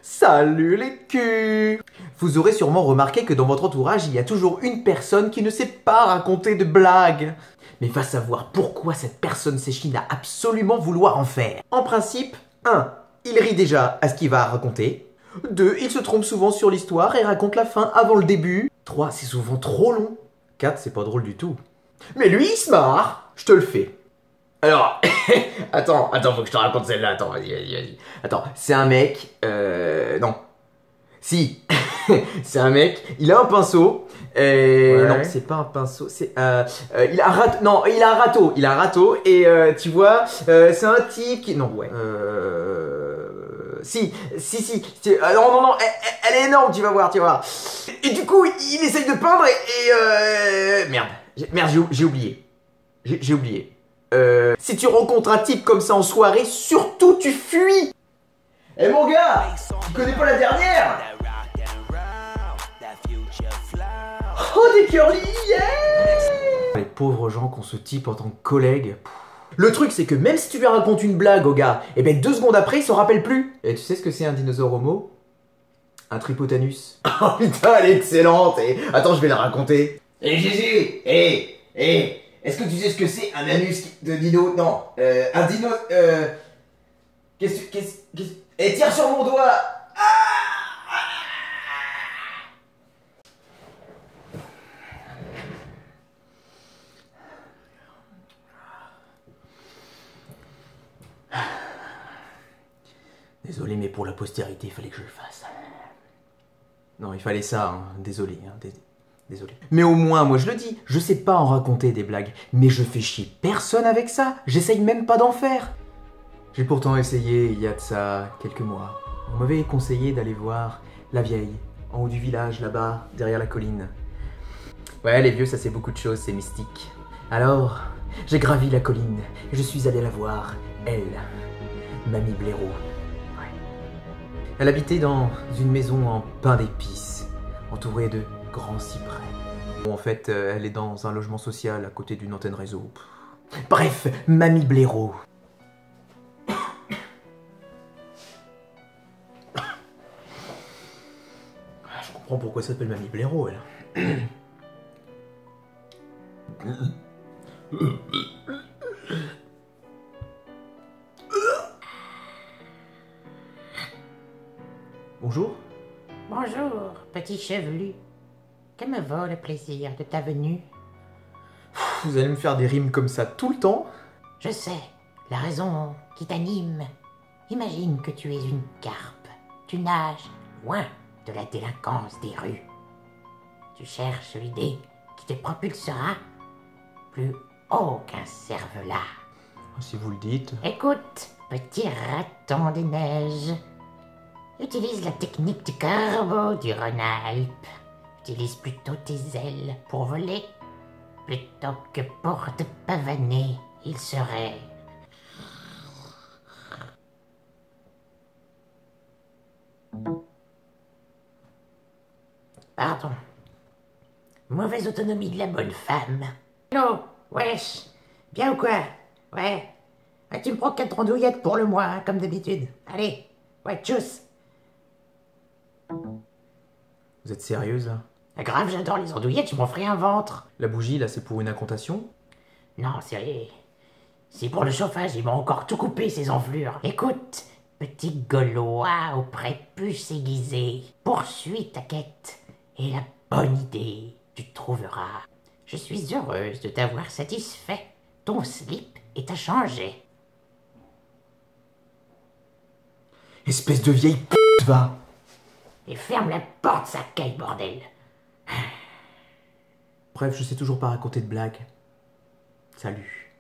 Salut les culs! Vous aurez sûrement remarqué que dans votre entourage, il y a toujours une personne qui ne sait pas raconter de blagues. Mais va savoir pourquoi cette personne s'échine à absolument vouloir en faire. En principe, 1. Il rit déjà à ce qu'il va raconter. 2. Il se trompe souvent sur l'histoire et raconte la fin avant le début. 3. C'est souvent trop long. 4. C'est pas drôle du tout. Mais lui, il se marre. Je te le fais. Alors, attends, faut que je te raconte celle-là. Attends, vas-y. Attends, c'est un mec, non. Si, c'est un mec, il a un pinceau, Ouais. non, c'est pas un pinceau, c'est, il a un râteau, et tu vois, c'est un type qui, non, ouais, si, non, elle est énorme, tu vas voir. Et du coup, il essaye de peindre merde, j'ai oublié. J'ai oublié. Si tu rencontres un type comme ça en soirée, surtout tu fuis. Eh mon gars, tu connais pas la dernière? Oh des curly, yeah! Les pauvres gens qu'on se type en tant que collègue. Le truc c'est que même si tu lui racontes une blague au gars, et ben 2 secondes après il s'en rappelle plus. Et tu sais ce que c'est un dinosaure homo? Un tripotanus. Oh putain, elle est excellente. Attends, je vais la raconter. Jésus, est-ce que tu sais ce que c'est un anus de dino? Non, un dino... tire sur mon doigt. Désolé, mais pour la postérité, il fallait que je le fasse. Non, il fallait ça, hein. Désolé, désolé. Mais au moins, moi je le dis, je sais pas en raconter des blagues, mais je fais chier personne avec ça. J'essaye même pas d'en faire. J'ai pourtant essayé il y a de ça quelques mois. On m'avait conseillé d'aller voir la vieille, en haut du village, là-bas, derrière la colline. Ouais, les vieux, ça c'est beaucoup de choses, c'est mystique. Alors, j'ai gravi la colline et je suis allé la voir, elle, Mamie Blaireau. Ouais. Elle habitait dans une maison en pain d'épices, entourée de grands cyprès. Bon, en fait, elle est dans un logement social à côté d'une antenne réseau. Bref, Mamie Blaireau. Je comprends pourquoi ça s'appelle Mamie Blaireau, elle. Bonjour. Bonjour, petit chevelu. Que me vaut le plaisir de ta venue? Vous allez me faire des rimes comme ça tout le temps? Je sais, la raison qui t'anime. Imagine que tu es une carpe. Tu nages loin de la délinquance des rues. Tu cherches l'idée qui te propulsera plus haut qu'un cervelas. Si vous le dites. Écoute, petit raton des neiges. Utilise la technique du corbeau du Rhône-Alpes. Utilise plutôt tes ailes pour voler, plutôt que pour te pavaner. Il serait... Pardon. Mauvaise autonomie de la bonne femme. Allô, wesh. Bien ou quoi? Ouais. Tu me prends 4 andouillettes pour le mois, hein, comme d'habitude. Allez. Ouais, tchuss. Vous êtes sérieuse là? Ah, grave, j'adore les andouillettes, je m'en ferai un ventre. La bougie là, c'est pour une incantation? Non, c'est pour le chauffage, ils m'ont encore tout coupé, ces enflures. Écoute, petit Gaulois au prépuce aiguisé, poursuis ta quête, et la bonne idée, tu trouveras. Je suis heureuse de t'avoir satisfait. Ton slip est à changer. Espèce de vieille p***, va! Et ferme la porte, sa caille, bordel. Bref, je sais toujours pas raconter de blagues. Salut.